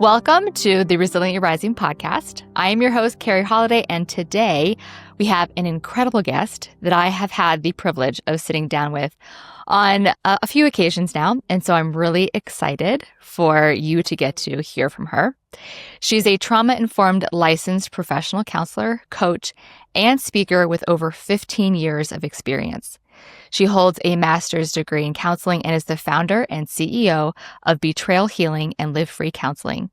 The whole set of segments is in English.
Welcome to the Resiliently Rising podcast. I am your host, Carrie Holiday, and today we have an incredible guest that I have had the privilege of sitting down with on a few occasions now, and so I'm really excited for you to get to hear from her. She's a trauma-informed licensed professional counselor, coach, and speaker with over 15 years of experience. She holds a master's degree in counseling and is the founder and CEO of Betrayal Healing and Live Free Counseling.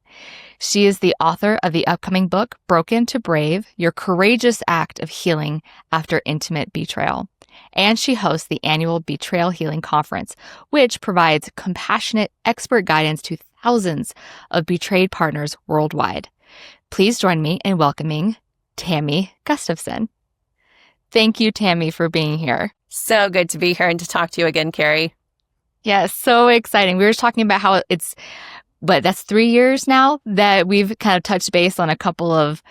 She is the author of the upcoming book, Broken to Brave, Your Courageous Act of Healing After Intimate Betrayal. And she hosts the annual Betrayal Healing Conference, which provides compassionate expert guidance to thousands of betrayed partners worldwide. Please join me in welcoming Tammy Gustafson. Thank you, Tammy, for being here. So good to be here and to talk to you again, Carrie. Yeah, so exciting. We were talking about how that's 3 years now that we've kind of touched base on a couple of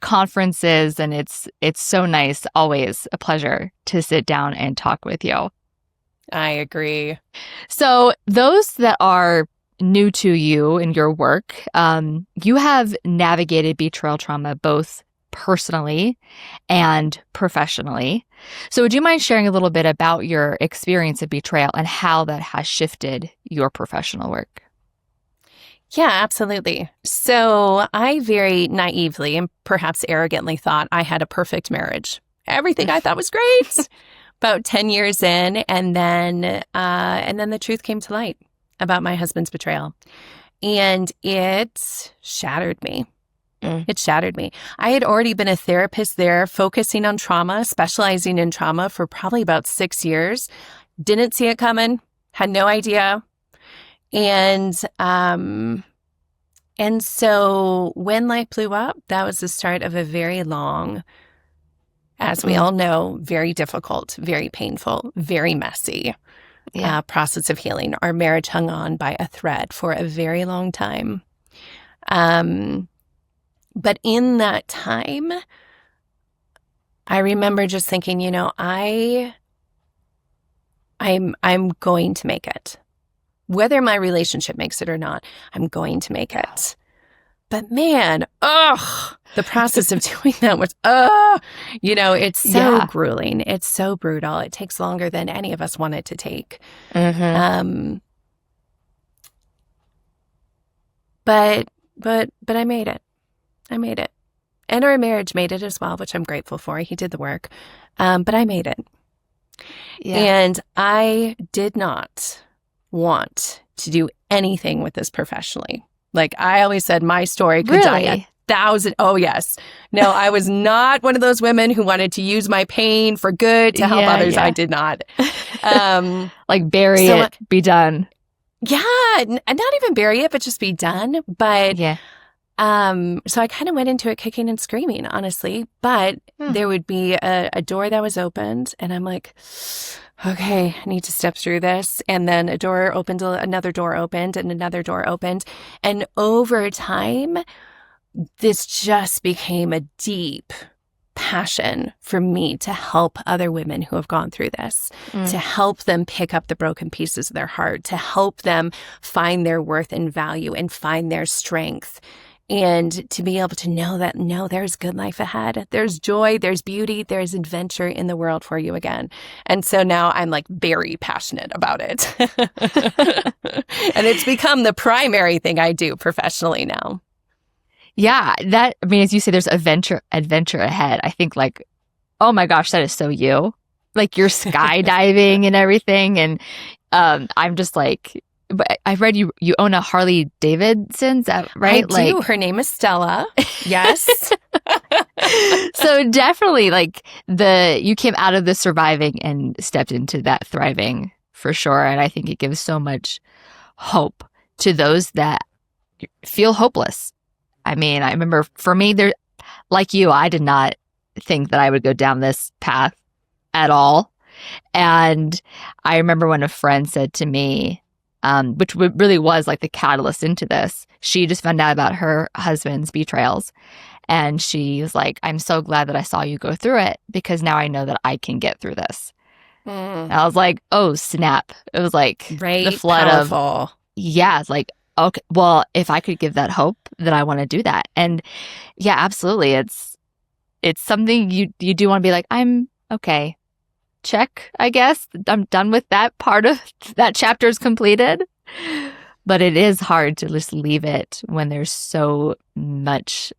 conferences, and it's so nice. Always a pleasure to sit down and talk with you. I agree. So those that are new to you in your work, you have navigated betrayal trauma both personally and professionally. So would you mind sharing a little bit about your experience of betrayal and how that has shifted your professional work? Yeah, absolutely. So I very naively and perhaps arrogantly thought I had a perfect marriage. Everything I thought was great. About 10 years in, and then the truth came to light about my husband's betrayal. And it shattered me. It shattered me. I had already been a therapist there, focusing on trauma, specializing in trauma for probably about 6 years. Didn't see it coming, had no idea. And so when life blew up, that was the start of a very long, as we all know, very difficult, very painful, very messy process of healing. Our marriage hung on by a thread for a very long time. But in that time, I remember just thinking, I'm going to make it. Whether my relationship makes it or not, I'm going to make it. But man, the process of doing that was, it's so grueling. It's so brutal. It takes longer than any of us want it to take. Mm-hmm. But I made it. I made it. And our marriage made it as well, which I'm grateful for. He did the work. But I made it. Yeah. And I did not want to do anything with this professionally. Like I always said, my story could die 1,000. Oh, yes. No, I was not one of those women who wanted to use my pain for good to help others. Yeah. I did not. Like bury it, be done. Yeah. Not even bury it, but just be done. But so I kind of went into it kicking and screaming, honestly, but there would be a door that was opened and I'm like, okay, I need to step through this. And then a door opened, another door opened and another door opened. And over time, this just became a deep passion for me to help other women who have gone through this, to help them pick up the broken pieces of their heart, to help them find their worth and value and find their strength. And to be able to know that, no, there's good life ahead. There's joy, there's beauty, there's adventure in the world for you again. And so now I'm like very passionate about it. And it's become the primary thing I do professionally now. Yeah, as you say, there's adventure ahead. I think like, oh my gosh, that is so you. Like you're skydiving and everything. And I'm just like, but I read you own a Harley Davidson, is that right? I do. Her name is Stella. Yes. So definitely you came out of the surviving and stepped into that thriving for sure. And I think it gives so much hope to those that feel hopeless. I mean, I remember for me, like you, I did not think that I would go down this path at all. And I remember when a friend said to me, which really was like the catalyst into this. She just found out about her husband's betrayals. And she was like, I'm so glad that I saw you go through it because now I know that I can get through this. And I was like, oh, snap. It was like the flood of, it's like, okay, well, if I could give that hope, then I want to do that. And yeah, absolutely. It's something you do want to be like, I'm okay. Check, I guess. I'm done with that part of that chapter is completed. But it is hard to just leave it when there's so much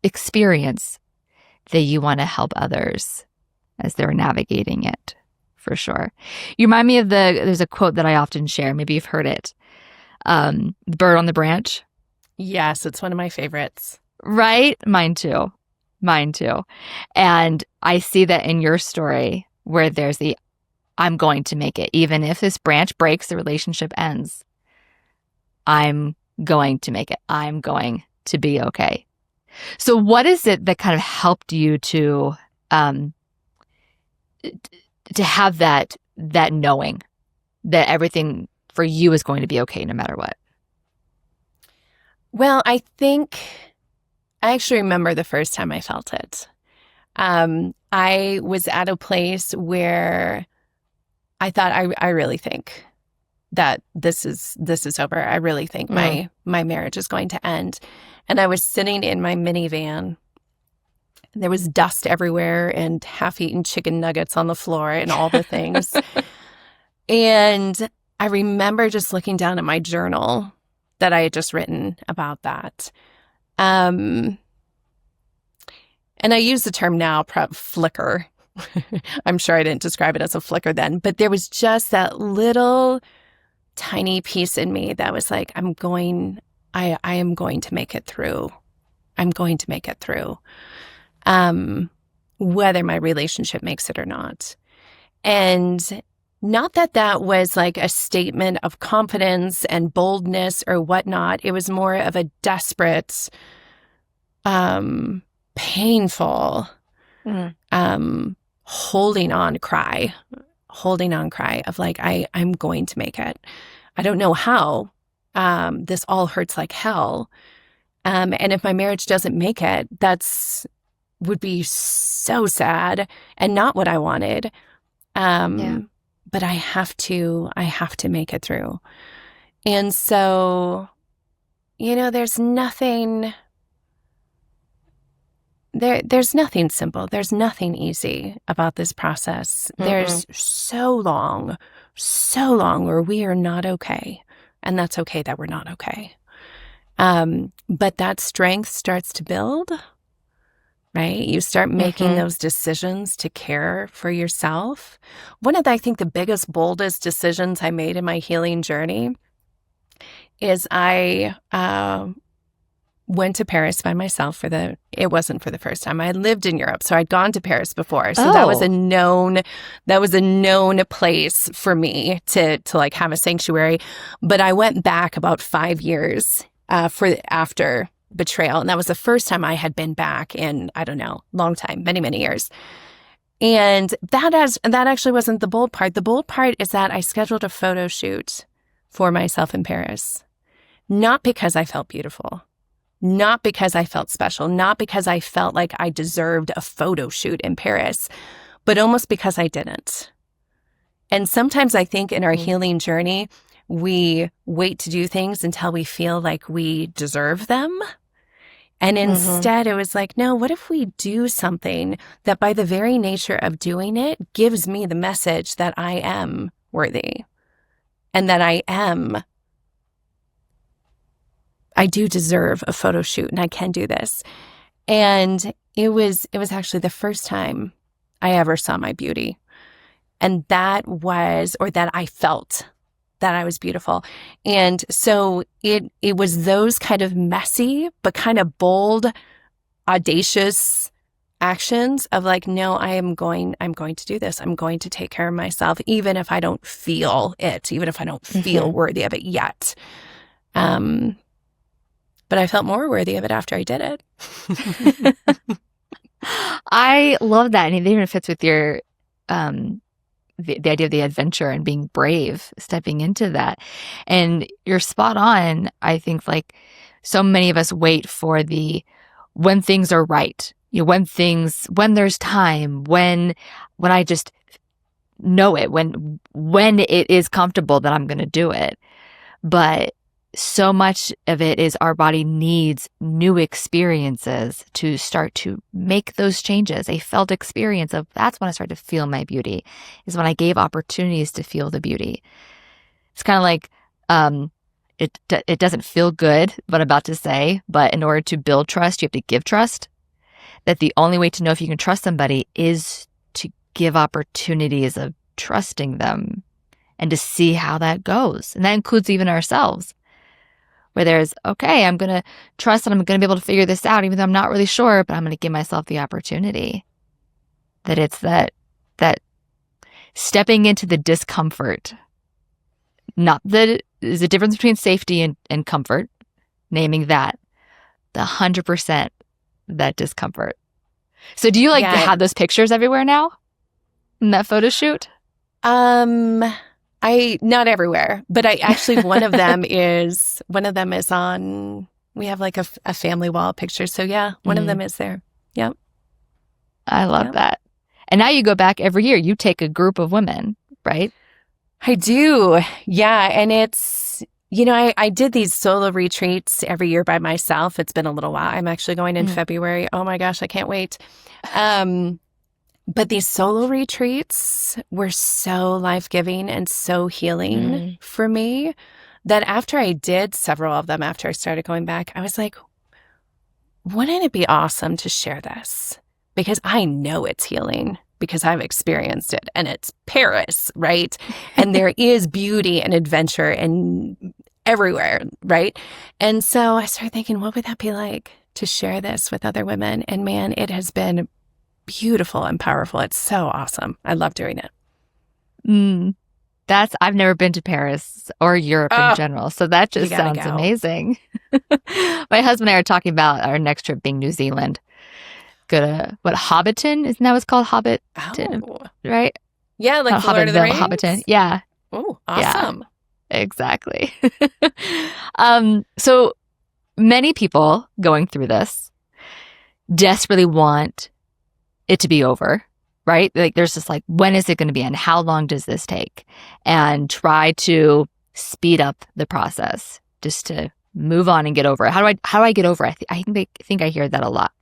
experience that you want to help others as they're navigating it, for sure. You remind me of there's a quote that I often share. Maybe you've heard it. The bird on the branch. Yes, it's one of my favorites. Right? Mine too. And I see that in your story where there's I'm going to make it. Even if this branch breaks, the relationship ends. I'm going to make it. I'm going to be okay. So what is it that kind of helped you to have that knowing that everything for you is going to be okay no matter what? Well, I think I actually remember the first time I felt it. I was at a place where I thought, I really think that this is over. I really think my marriage is going to end. And I was sitting in my minivan. There was dust everywhere and half-eaten chicken nuggets on the floor and all the things. And I remember just looking down at my journal that I had just written about that. And I use the term now, flicker. I'm sure I didn't describe it as a flicker then, but there was just that little tiny piece in me that was like, I am going to make it through. I'm going to make it through. Whether my relationship makes it or not. And not that was like a statement of confidence and boldness or whatnot. It was more of a desperate, painful, holding on cry of like, I'm going to make it. I don't know how. This all hurts like hell. And if my marriage doesn't make it, would be so sad and not what I wanted. But I have to make it through. And so, there's nothing simple. There's nothing easy about this process. Mm-mm. There's so long where we are not okay. And that's okay that we're not okay. But that strength starts to build, right? You start making those decisions to care for yourself. One of I think the biggest, boldest decisions I made in my healing journey is I went to Paris by myself it wasn't for the first time. I lived in Europe, so I'd gone to Paris before. So that was a known place for me to like have a sanctuary. But I went back about 5 years after betrayal. And that was the first time I had been back in, I don't know, long time, many, many years. And that actually wasn't the bold part. The bold part is that I scheduled a photo shoot for myself in Paris. Not because I felt beautiful, not because I felt special, not because I felt like I deserved a photo shoot in Paris, but almost because I didn't. And sometimes I think in our healing journey, we wait to do things until we feel like we deserve them. And instead it was like, no, what if we do something that by the very nature of doing it gives me the message that I am worthy and that I do deserve a photo shoot and I can do this. And it was actually the first time I ever saw my beauty. And that I felt that I was beautiful. And so it was those kind of messy, but kind of bold, audacious actions of like, no, I'm going to do this. I'm going to take care of myself, even if I don't feel it, even if I don't feel worthy of it yet. But I felt more worthy of it after I did it. I love that. And it even fits with your, the idea of the adventure and being brave, stepping into that. And you're spot on. I think like so many of us wait for when things are right, when there's time, when I just know it, when it is comfortable that I'm going to do it. But so much of it is our body needs new experiences to start to make those changes. A felt experience of that's when I started to feel my beauty, is when I gave opportunities to feel the beauty. It's kind of like, it doesn't feel good what I'm about to say, but in order to build trust, you have to give trust. That the only way to know if you can trust somebody is to give opportunities of trusting them and to see how that goes. And that includes even ourselves, where there's, okay, I'm going to trust that I'm going to be able to figure this out, even though I'm not really sure, but I'm going to give myself the opportunity. That it's that stepping into the discomfort. Not that there's a difference between safety and comfort, naming that the 100% that discomfort. So do you have those pictures everywhere now in that photo shoot? I not everywhere, but I actually one of them is on. We have like a family wall picture, so yeah, one of them is there. Yep, I love that. And now you go back every year. You take a group of women, right? I do, yeah, and it's I did these solo retreats every year by myself. It's been a little while. I'm actually going in February. Oh my gosh, I can't wait. But these solo retreats were so life-giving and so healing for me that after I did several of them, after I started going back, I was like, wouldn't it be awesome to share this? Because I know it's healing because I've experienced it, and it's Paris, right? And there is beauty and adventure and everywhere, right? And so I started thinking, what would that be like to share this with other women? And man, it has been beautiful and powerful. It's so awesome. I love doing it. I've never been to Paris or Europe in general, so that just sounds amazing. My husband and I are talking about our next trip being New Zealand. Go to Hobbiton? Isn't that what's called Hobbiton? Right? Yeah, like the Lord of the Rings? Hobbiton. Yeah. Oh, awesome. Yeah, exactly. So many people going through this desperately want it to be over, right? Like there's just like, when is it going to be and how long does this take? And try to speed up the process just to move on and get over it. How do I get over it? I think I hear that a lot.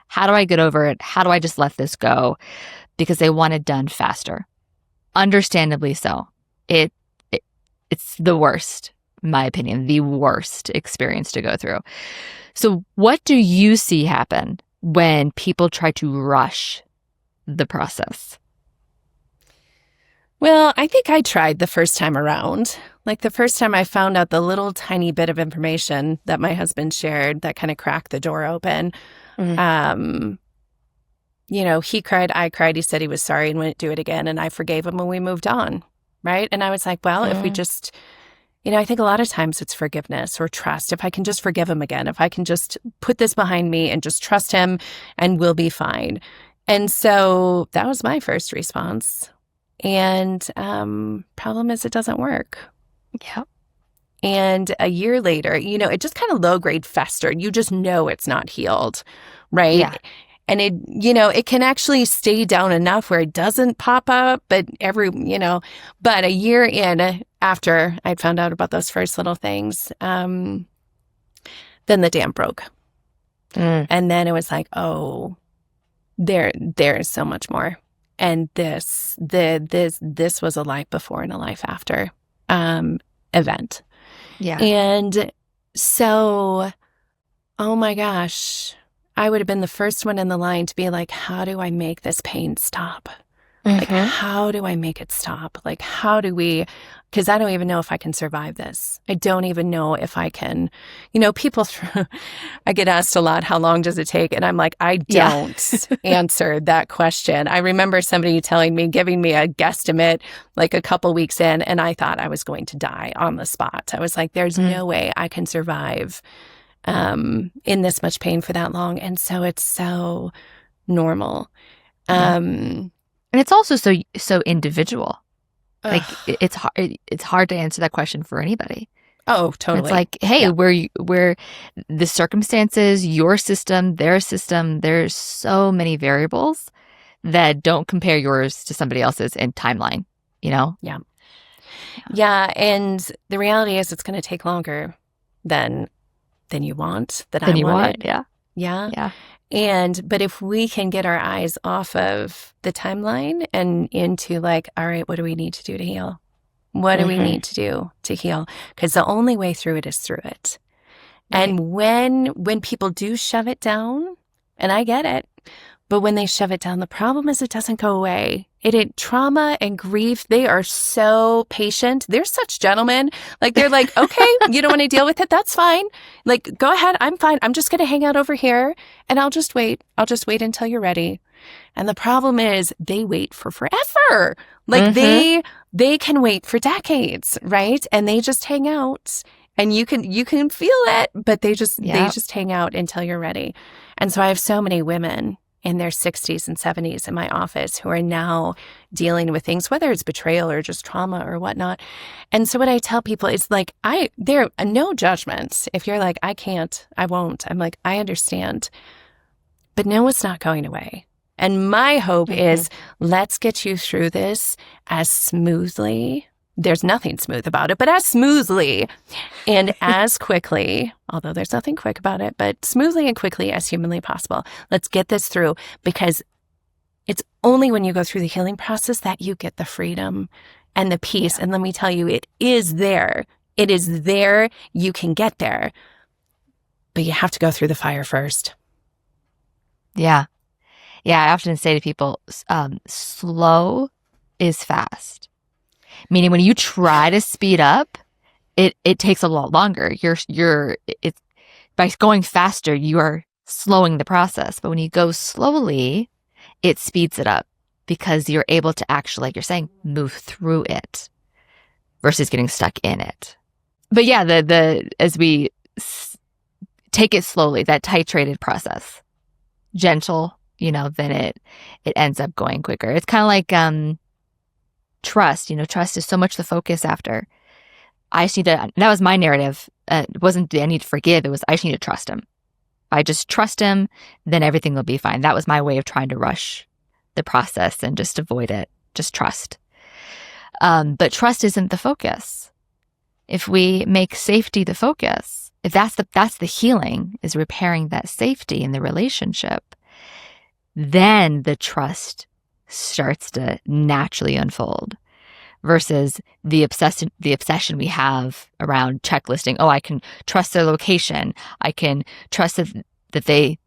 How do I get over it? How do I just let this go? Because they want it done faster. Understandably so. It's the worst, in my opinion, the worst experience to go through. So what do you see happen when people try to rush the process? Well, I think I tried the first time around. Like the first time I found out the little tiny bit of information that my husband shared that kind of cracked the door open. He cried, I cried. He said he was sorry and wouldn't do it again. And I forgave him and we moved on. Right. And I was like, well, if we just, I think a lot of times it's forgiveness or trust. If I can just forgive him again, if I can just put this behind me and just trust him and we'll be fine. And so that was my first response. And problem is it doesn't work. Yeah. And a year later, it just kind of low grade festered. You just know it's not healed, right? Yeah. And it can actually stay down enough where it doesn't pop up, but but a year in after I'd found out about those first little things, then the dam broke. And then it was like, oh, there's so much more. And this was a life before and a life after event. Yeah. And so, oh my gosh, I would have been the first one in the line to be like, how do I make this pain stop? Like, how do I make it stop? Like, how do we, because I don't even know if I can survive this. I don't even know if I can, people, I get asked a lot, how long does it take? And I'm like, I don't answer that question. I remember somebody giving me a guesstimate like a couple weeks in, and I thought I was going to die on the spot. I was like, there's no way I can survive in this much pain for that long. And so it's so normal. And it's also so individual. Like it's hard to answer that question for anybody. Oh, totally. It's like, hey, where the circumstances, your system, their system, there's so many variables that don't compare yours to somebody else's in timeline, Yeah. Yeah. And the reality is it's going to take longer than you want, than you want. Yeah. Yeah. Yeah. But if we can get our eyes off of the timeline and into like, all right, what do we need to do to heal? What do we need to do to heal? Because the only way through it is through it. Right. And when people do shove it down, and I get it, but when they shove it down, the problem is it doesn't go away. Trauma and grief, they are so patient. They're such gentlemen. Like, they're like, okay, you don't want to deal with it? That's fine. Like, go ahead. I'm fine. I'm just going to hang out over here and I'll just wait. I'll just wait until you're ready. And the problem is they wait for forever. Like, they can wait for decades, right? And they just hang out. And you can feel it, but they just hang out until you're ready. And so I have so many women in their 60s and 70s in my office who are now dealing with things, whether it's betrayal or just trauma or whatnot. And so what I tell people is like, there are no judgments. If you're like, I can't, I won't, I'm like, I understand. But no, it's not going away. And my hope is, let's get you through this as smoothly. There's nothing smooth about it, but as smoothly and as quickly, although there's nothing quick about it, but smoothly and quickly as humanly possible. Let's get this through, because it's only when you go through the healing process that you get the freedom and the peace. Yeah. And let me tell you, it is there. It is there. You can get there, but you have to go through the fire first. Yeah. Yeah. I often say to people, slow is fast. Meaning when you try to speed up, it takes a lot longer. It's by going faster, you are slowing the process. But when you go slowly, it speeds it up because you're able to actually, like you're saying, move through it versus getting stuck in it. But yeah, as we take it slowly, that titrated process, gentle, then it ends up going quicker. It's kind of like trust. Trust is so much the focus after. I just need to, that was my narrative. It wasn't I need to forgive. It was I just need to trust him. If I just trust him, then everything will be fine. That was my way of trying to rush the process and just avoid it. Just trust. But trust isn't the focus. If we make safety the focus, if that's the healing, is repairing that safety in the relationship, then the trust starts to naturally unfold versus the obsession we have around checklisting. Oh, I can trust their location. I can trust that they,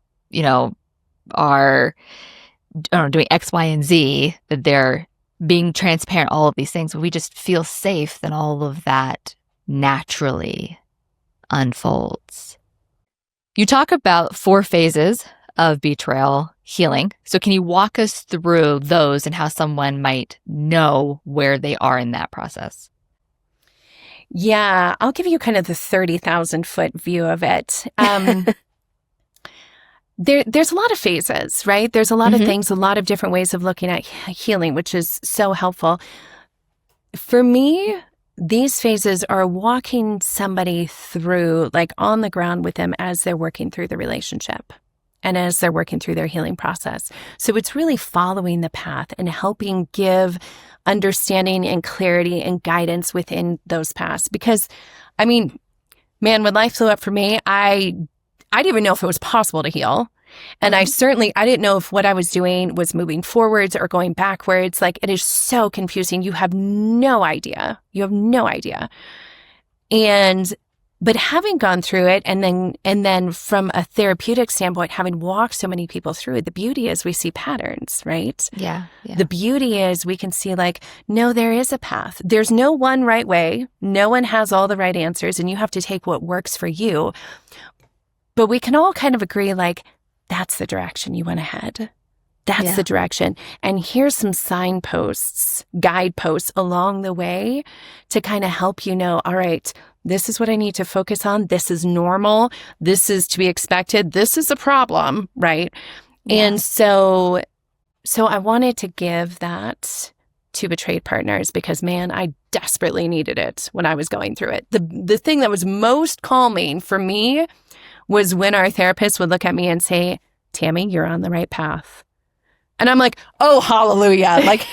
are doing X, Y, and Z, that they're being transparent, all of these things. When we just feel safe, then all of that naturally unfolds. You talk about 4 phases of betrayal healing. So can you walk us through those and how someone might know where they are in that process? Yeah, I'll give you kind of the 30,000 foot view of it. There's a lot of phases, right? There's a lot of things, a lot of different ways of looking at healing, which is so helpful. For me, these phases are walking somebody through, like on the ground with them as they're working through the relationship and as they're working through their healing process. So it's really following the path and helping give understanding and clarity and guidance within those paths. Because, I mean, man, when life flew up for me, I didn't even know if it was possible to heal. And I didn't know if what I was doing was moving forwards or going backwards. Like, it is so confusing. You have no idea. But having gone through it and then from a therapeutic standpoint, having walked so many people through it, the beauty is we see patterns, right? Yeah. The beauty is we can see like, no, there is a path. There's no one right way. No one has all the right answers, and you have to take what works for you. But we can all kind of agree, like, that's the direction you want to head. That's the direction. And here's some signposts, guideposts along the way to kind of help you know, all right, this is what I need to focus on. This is normal. This is to be expected. This is a problem, right? Yeah. And so I wanted to give that to betrayed partners because, man, I desperately needed it when I was going through it. The thing that was most calming for me was when our therapist would look at me and say, Tammy, you're on the right path. And I'm like, oh, hallelujah. Like,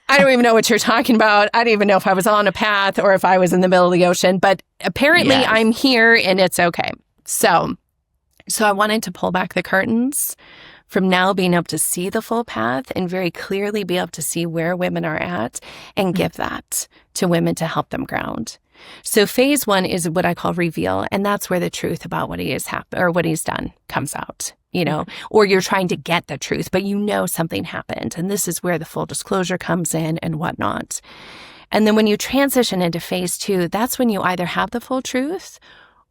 I don't even know what you're talking about. I don't even know if I was on a path or if I was in the middle of the ocean, but apparently I'm here and it's okay. So I wanted to pull back the curtains from now being able to see the full path and very clearly be able to see where women are at and give that to women to help them ground. So phase 1 is what I call reveal. And that's where the truth about what he has happened or what he's done comes out, you know, or you're trying to get the truth, but you know something happened. And this is where the full disclosure comes in and whatnot. And then when you transition into phase 2, that's when you either have the full truth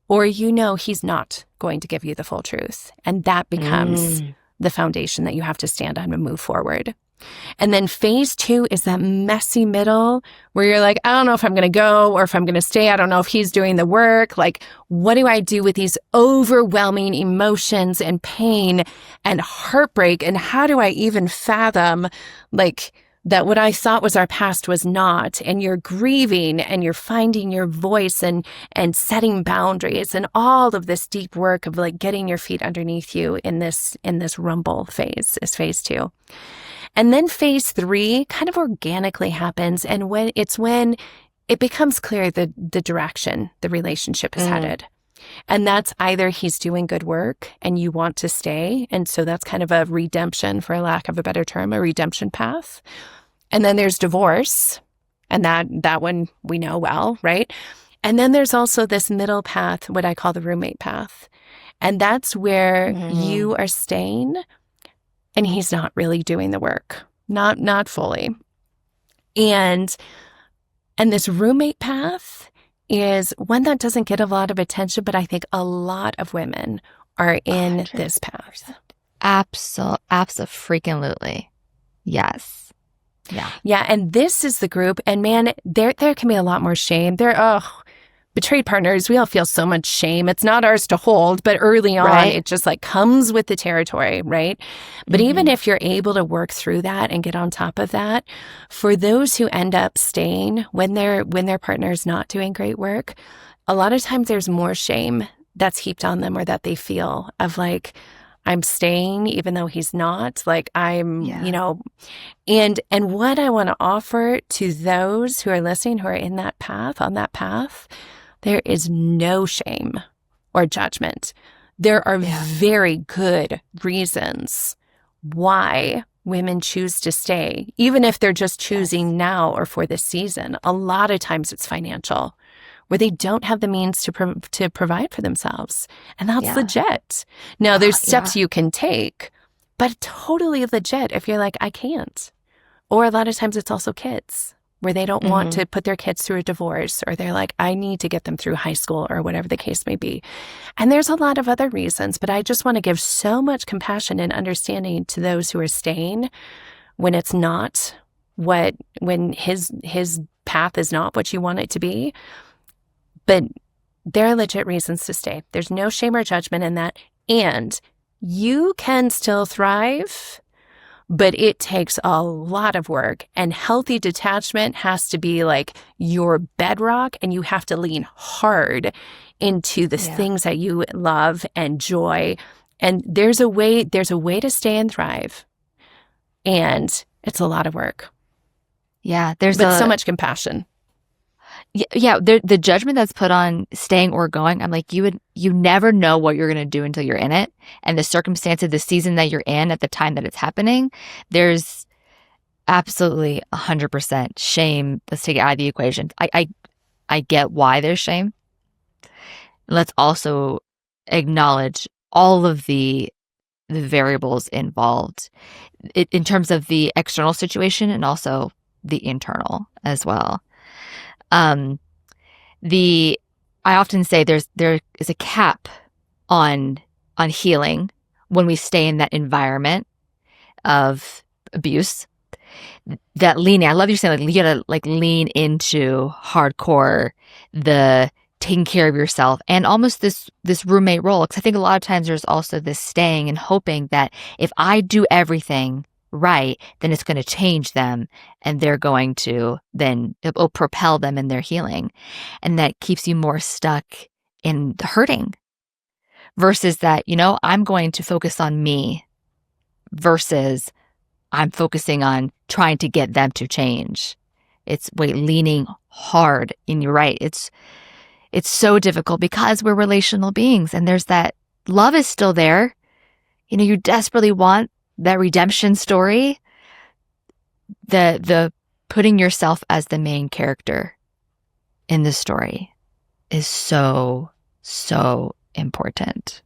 or you know he's not going to give you the full truth. And that becomes the foundation that you have to stand on and move forward. And then phase 2 is that messy middle where you're like, I don't know if I'm going to go or if I'm going to stay. I don't know if he's doing the work. Like, what do I do with these overwhelming emotions and pain and heartbreak? And how do I even fathom like that what I thought was our past was not? And you're grieving and you're finding your voice and setting boundaries and all of this deep work of like getting your feet underneath you in this rumble phase is phase 2. And then phase 3 kind of organically happens. And when it becomes clear the direction the relationship is headed. And that's either he's doing good work and you want to stay. And so that's kind of a redemption, for lack of a better term, a redemption path. And then there's divorce. And that one we know well, right? And then there's also this middle path, what I call the roommate path. And that's where you are staying and he's not really doing the work, not fully. And this roommate path is one that doesn't get a lot of attention, but I think a lot of women are in 100%. This path. Absolutely. Yes. Yeah. Yeah. And this is the group. And man, there can be a lot more shame. Betrayed partners, we all feel so much shame. It's not ours to hold, but early on, it just like comes with the territory, right? But even if you're able to work through that and get on top of that, for those who end up staying when their partner is not doing great work, a lot of times there's more shame that's heaped on them or that they feel of like, I'm staying even though he's not, like I'm, you know, and what I want to offer to those who are listening, who are in that path, on that path, there is no shame or judgment. There are very good reasons why women choose to stay, even if they're just choosing now or for this season. A lot of times it's financial, where they don't have the means to provide for themselves. And that's legit. Now, there's steps you can take, but totally legit if you're like, I can't. Or a lot of times it's also kids, where they don't want to put their kids through a divorce, or they're like, I need to get them through high school or whatever the case may be. And there's a lot of other reasons, but I just want to give so much compassion and understanding to those who are staying when it's not when his path is not what you want it to be. But there are legit reasons to stay. There's no shame or judgment in that. And you can still thrive, but it takes a lot of work, and healthy detachment has to be like your bedrock, and you have to lean hard into the things that you love and joy. And there's a way to stay and thrive. And it's a lot of work. Yeah. But so much compassion. Yeah, the judgment that's put on staying or going, I'm like, you never know what you're going to do until you're in it. And the circumstance of the season that you're in at the time that it's happening, there's absolutely 100% shame. Let's take it out of the equation. I get why there's shame. Let's also acknowledge all of the variables involved in terms of the external situation and also the internal as well. I often say there is a cap on healing when we stay in that environment of abuse. That leaning, I love you saying, like, you gotta like lean into hardcore, the taking care of yourself, and almost this roommate role. Because I think a lot of times there's also this staying and hoping that if I do everything right, then it's going to change them, and they're going to then it'll propel them in their healing, and that keeps you more stuck in the hurting. Versus that, I'm going to focus on me versus I'm focusing on trying to get them to change. It's leaning hard. And you're right. It's so difficult because we're relational beings, and there's that love is still there. You desperately want that redemption story. The putting yourself as the main character in the story is so, so important.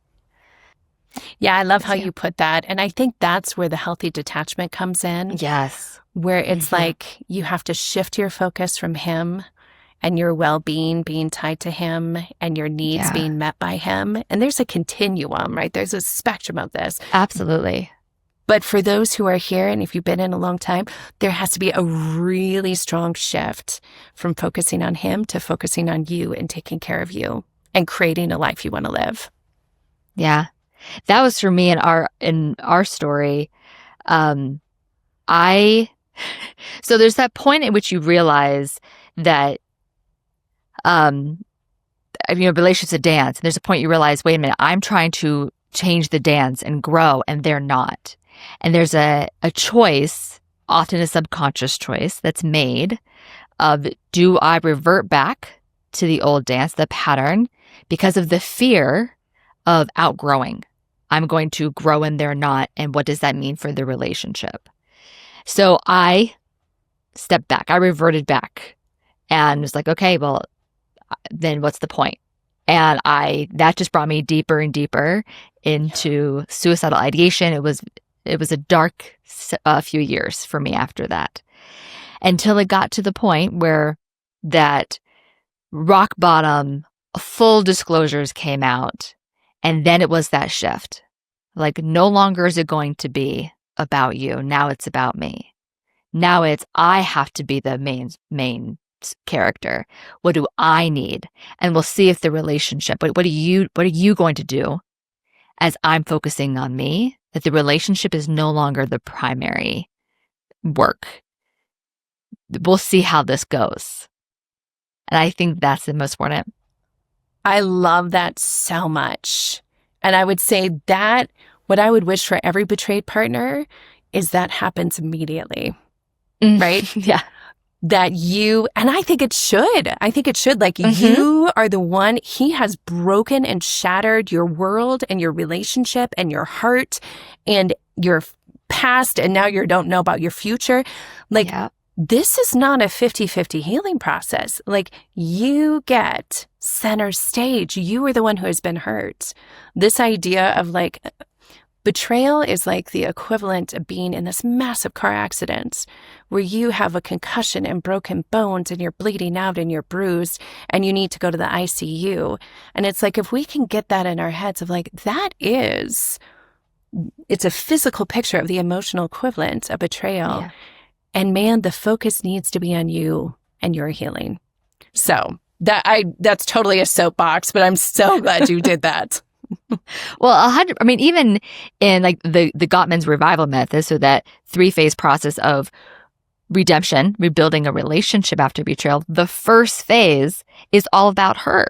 Yeah, I love how you put that. And I think that's where the healthy detachment comes in. Yes. Where it's like you have to shift your focus from him and your well-being being tied to him and your needs being met by him. And there's a continuum, right? There's a spectrum of this. Absolutely. But for those who are here, and if you've been in a long time, there has to be a really strong shift from focusing on him to focusing on you and taking care of you and creating a life you want to live. Yeah. That was for me in our story. So there's that point at which you realize that, relationship's a dance. And there's a point you realize, wait a minute, I'm trying to change the dance and grow, and they're not. And there's a choice, often a subconscious choice that's made of, do I revert back to the old dance, the pattern, because of the fear of outgrowing? I'm going to grow and they're not. And what does that mean for the relationship? So I stepped back. I reverted back and was like, okay, well, then what's the point? And that just brought me deeper and deeper into suicidal ideation. It was a dark few years for me after that, until it got to the point where that rock bottom, full disclosures came out. And then it was that shift. Like, no longer is it going to be about you. Now it's about me. Now it's, I have to be the main character. What do I need? And we'll see if the relationship, what are you going to do as I'm focusing on me, that the relationship is no longer the primary work. We'll see how this goes. And I think that's the most important. I love that so much. And I would say that what I would wish for every betrayed partner is that happens immediately, right? Yeah. That and I think it should. Like, you are the one, he has broken and shattered your world and your relationship and your heart and your past, and now you don't know about your future. Like, this is not a 50-50 healing process. Like, you get center stage. You are the one who has been hurt. This idea of like, betrayal is like the equivalent of being in this massive car accident where you have a concussion and broken bones and you're bleeding out and you're bruised and you need to go to the ICU. And it's like, if we can get that in our heads of like, it's a physical picture of the emotional equivalent of betrayal. Yeah. And man, the focus needs to be on you and your healing. So that's totally a soapbox, but I'm so glad you did that. Well, even in like the Gottman's revival method, so that 3-phase process of redemption, rebuilding a relationship after betrayal, the first phase is all about her,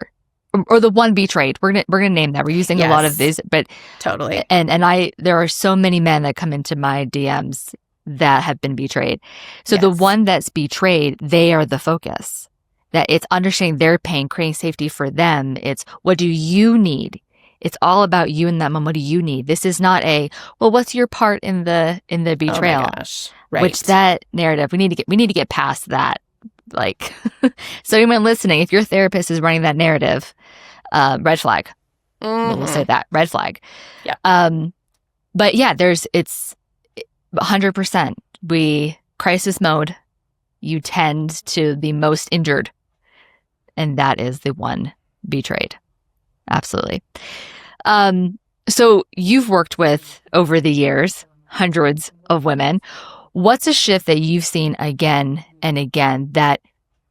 or the one betrayed. We're gonna name that. We're using a lot of these, but totally. And there are so many men that come into my DMs that have been betrayed. So the one that's betrayed, they are the focus. That it's understanding their pain, creating safety for them. It's, what do you need? It's all about you and them, and what do you need? This is not what's your part in the betrayal? Oh my gosh. Right. Which that narrative, we need to get past that. Like, so anyone listening, if your therapist is running that narrative, red flag. We'll say that, red flag. Yeah. But yeah, it's 100%. Crisis mode, you tend to be most injured. And that is the one betrayed. Absolutely. So you've worked with, over the years, hundreds of women. What's a shift that you've seen again and again that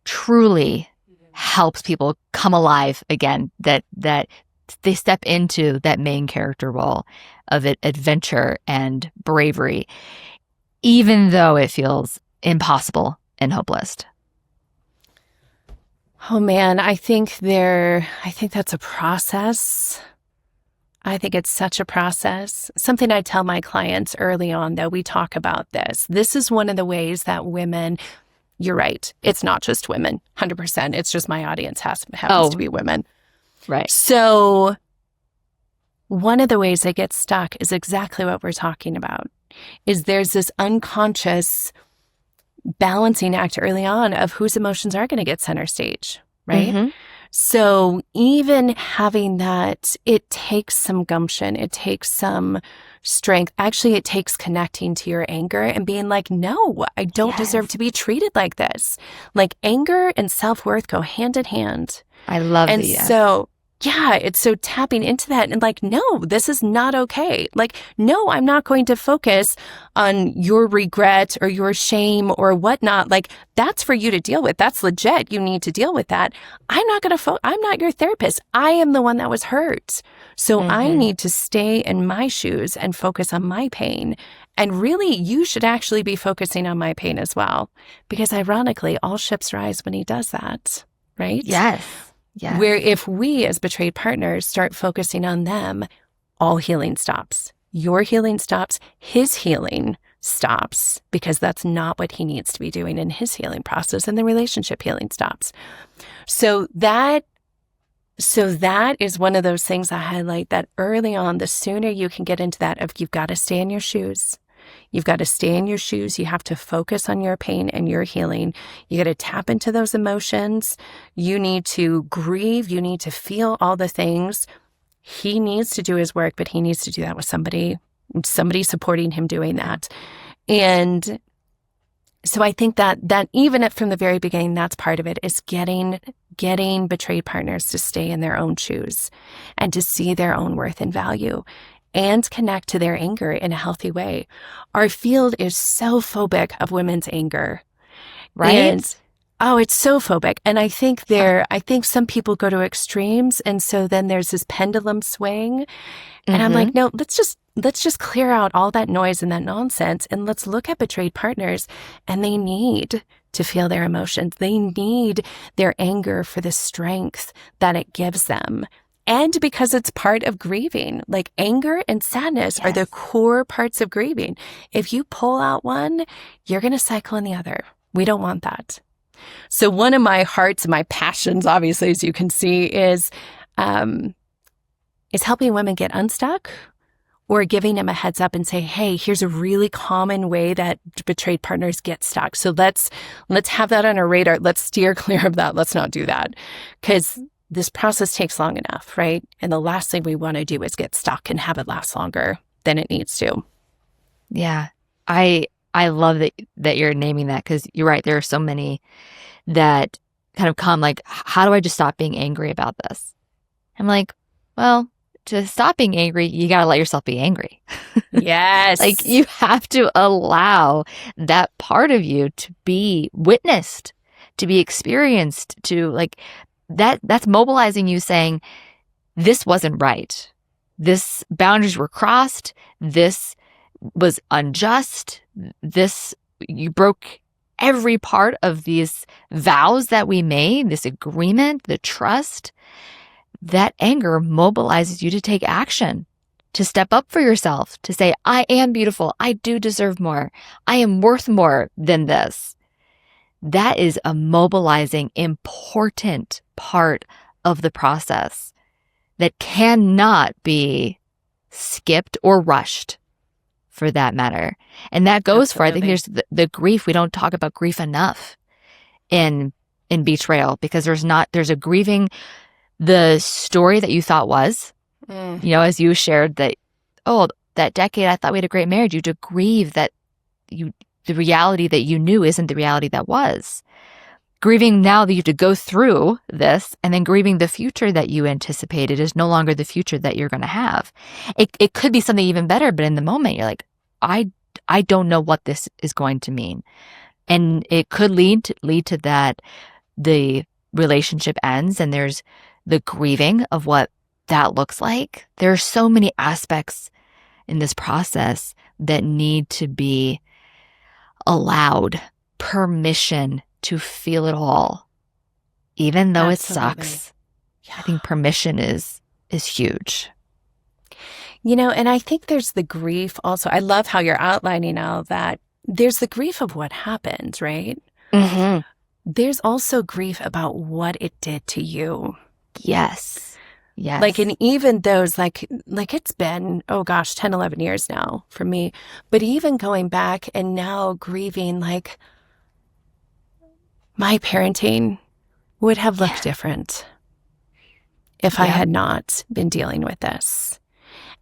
truly helps people come alive again, that they step into that main character role of adventure and bravery, even though it feels impossible and hopeless? Oh man, I think that's a process. I think it's such a process. Something I tell my clients early on, though, we talk about this. This is one of the ways that women, you're right, it's not just women, 100%. It's just my audience happens to be women. Right. So one of the ways they get stuck is exactly what we're talking about, is there's this unconscious balancing act early on of whose emotions are going to get center stage, right? Mm-hmm. So even having that, it takes some gumption. It takes some strength. Actually, it takes connecting to your anger and being like, no, I don't deserve to be treated like this. Like anger and self-worth go hand in hand. I love that. And so, yeah, it's so tapping into that and like, no, this is not okay. Like, no, I'm not going to focus on your regret or your shame or whatnot. Like, that's for you to deal with. That's legit. You need to deal with that. I'm not going to I'm not your therapist. I am the one that was hurt. So I need to stay in my shoes and focus on my pain. And really, you should actually be focusing on my pain as well. Because ironically, all ships rise when he does that, right? Yes. Yes. Where if we as betrayed partners start focusing on them, all healing stops. Your healing stops. His healing stops because that's not what he needs to be doing in his healing process, and the relationship healing stops. So that is one of those things I highlight, that early on, the sooner you can get into that of you've got to stay in your shoes. You've got to stay in your shoes. You have to focus on your pain and your healing. You got to tap into those emotions. You need to grieve. You need to feel all the things. He needs to do his work, but he needs to do that with somebody supporting him doing that. And so I think that even from the very beginning, that's part of it, is getting betrayed partners to stay in their own shoes and to see their own worth and value and connect to their anger in a healthy way. Our field is so phobic of women's anger. Right? And, it's so phobic. And I think some people go to extremes. And so then there's this pendulum swing. And I'm like, no, let's just clear out all that noise and that nonsense. And let's look at betrayed partners, and they need to feel their emotions. They need their anger for the strength that it gives them. And because it's part of grieving, like anger and sadness are the core parts of grieving. If you pull out one, you're going to cycle in the other. We don't want that. So one of my hearts, my passions, obviously, as you can see, is helping women get unstuck, or giving them a heads up and say, hey, here's a really common way that betrayed partners get stuck. So let's have that on our radar. Let's steer clear of that. Let's not do that. Because this process takes long enough, right? And the last thing we want to do is get stuck and have it last longer than it needs to. Yeah. I love that you're naming that, because you're right. There are so many that kind of come like, how do I just stop being angry about this? I'm like, well, to stop being angry, you got to let yourself be angry. Yes. Like, you have to allow that part of you to be witnessed, to be experienced, to like, that's mobilizing you saying, this wasn't right. This boundaries were crossed. This was unjust. You broke every part of these vows that we made, this agreement, the trust. That anger mobilizes you to take action, to step up for yourself, to say, I am beautiful. I do deserve more. I am worth more than this. That is a mobilizing, important part of the process that cannot be skipped or rushed, for that matter. And that goes for, I think there's the grief. We don't talk about grief enough in betrayal, because there's a grieving the story that you thought was, as you shared that, that decade, I thought we had a great marriage. You have to grieve that the reality that you knew isn't the reality that was. Grieving now that you have to go through this, and then grieving the future that you anticipated is no longer the future that you're going to have. It could be something even better, but in the moment you're like, I don't know what this is going to mean. And it could lead to that the relationship ends, and there's the grieving of what that looks like. There are so many aspects in this process that need to be allowed permission to feel it all, even though it sucks. Yeah. I think permission is huge. And I think there's the grief also. I love how you're outlining all that. There's the grief of what happened, right? Mm-hmm. There's also grief about what it did to you. Yes. Yes. Like, and even those, like it's been, 10, 11 years now for me. But even going back and now grieving, like, my parenting would have looked different if I had not been dealing with this.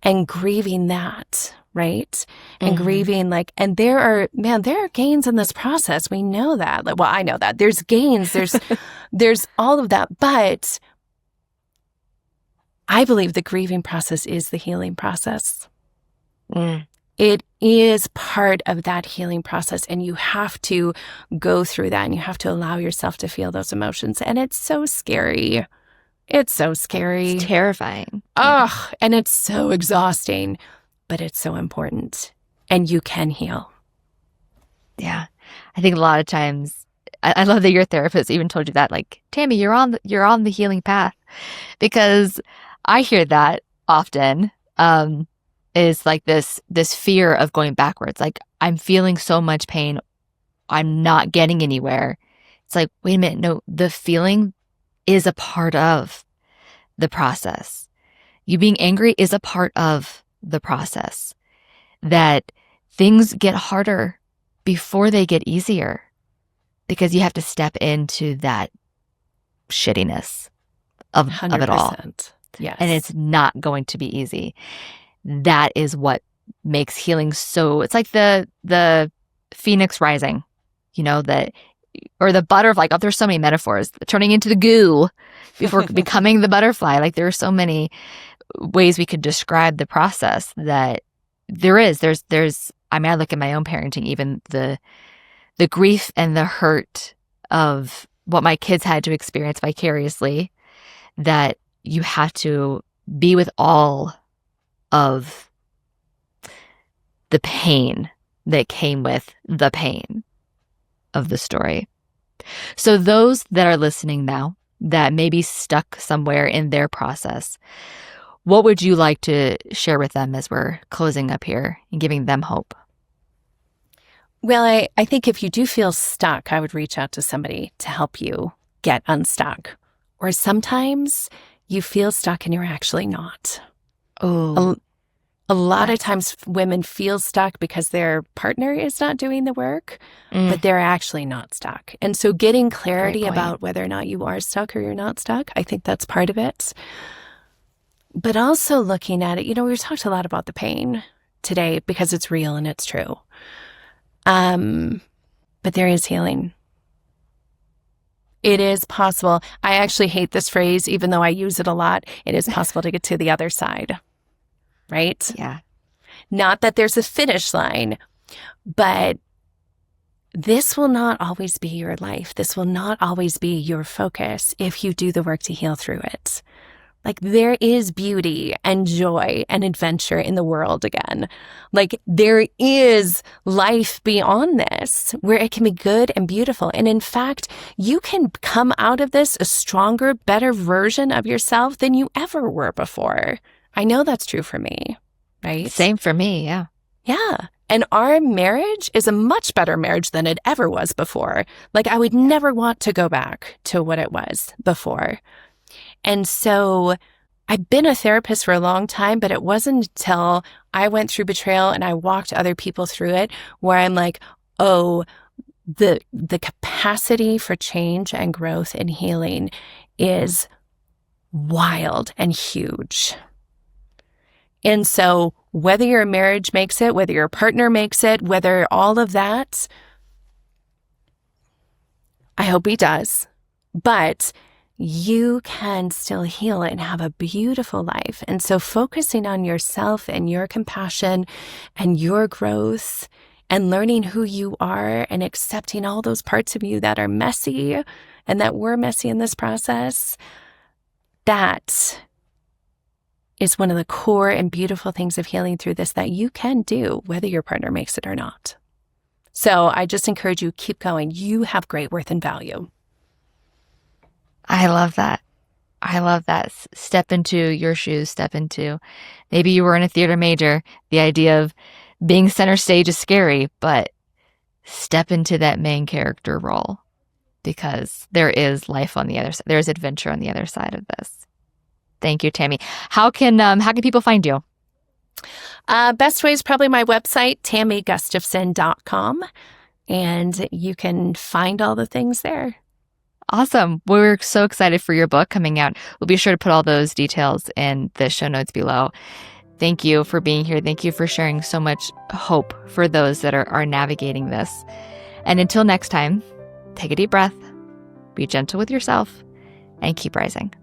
And grieving that, right? And grieving, like, and there are gains in this process. We know that. Like, well, I know that. There's gains. There's all of that. But I believe the grieving process is the healing process. It is part of that healing process, and you have to go through that, and you have to allow yourself to feel those emotions. And it's so scary. It's so scary. It's terrifying. Oh, and it's so exhausting, but it's so important, and you can heal. Yeah. I think a lot of times, I love that your therapist even told you that, like, Tammy, you're on the healing path, because I hear that often, is like this fear of going backwards. Like, I'm feeling so much pain. I'm not getting anywhere. It's like, wait a minute. No, the feeling is a part of the process. You being angry is a part of the process. That things get harder before they get easier, because you have to step into that shittiness of it all. Yes. And it's not going to be easy. That is what makes healing so, it's like the phoenix rising, or the butterfly. Oh, there's so many metaphors. Turning into the goo before becoming the butterfly. Like, there are so many ways we could describe the process that there's, I mean, I look at my own parenting, even the grief and the hurt of what my kids had to experience vicariously, that you have to be with all of the pain that came with the pain of the story. So those that are listening now that may be stuck somewhere in their process, what would you like to share with them as we're closing up here and giving them hope? Well, I think if you do feel stuck, I would reach out to somebody to help you get unstuck. Or sometimes you feel stuck and you're actually not. Oh, A lot of times women feel stuck because their partner is not doing the work, but they're actually not stuck. And so getting clarity about whether or not you are stuck or you're not stuck, I think that's part of it. But also looking at it, we talked a lot about the pain today because it's real and it's true. But there is healing. It is possible. I actually hate this phrase, even though I use it a lot. It is possible to get to the other side. Right? Yeah. Not that there's a finish line, but this will not always be your life. This will not always be your focus if you do the work to heal through it. Like, there is beauty and joy and adventure in the world again. Like, there is life beyond this where it can be good and beautiful. And in fact, you can come out of this a stronger, better version of yourself than you ever were before. I know that's true for me, right? Same for me, yeah. Yeah. And our marriage is a much better marriage than it ever was before. Like, I would never want to go back to what it was before. And so I've been a therapist for a long time, but it wasn't until I went through betrayal and I walked other people through it where I'm like, oh, the capacity for change and growth and healing is wild and huge. And so whether your marriage makes it, whether your partner makes it, whether all of that, I hope he does. But you can still heal and have a beautiful life. And so focusing on yourself and your compassion and your growth and learning who you are and accepting all those parts of you that are messy and that were messy in this process, that is one of the core and beautiful things of healing through this that you can do, whether your partner makes it or not. So I just encourage you, keep going. You have great worth and value. I love that. I love that. Step into your shoes, step into, maybe you weren't a theater major. The idea of being center stage is scary, but step into that main character role because there is life on the other side. There's adventure on the other side of this. Thank you, Tammy. How can people find you? Best way is probably my website, tammygustafson.com, and you can find all the things there. Awesome. We're so excited for your book coming out. We'll be sure to put all those details in the show notes below. Thank you for being here. Thank you for sharing so much hope for those that are navigating this. And until next time, take a deep breath, be gentle with yourself, and keep rising.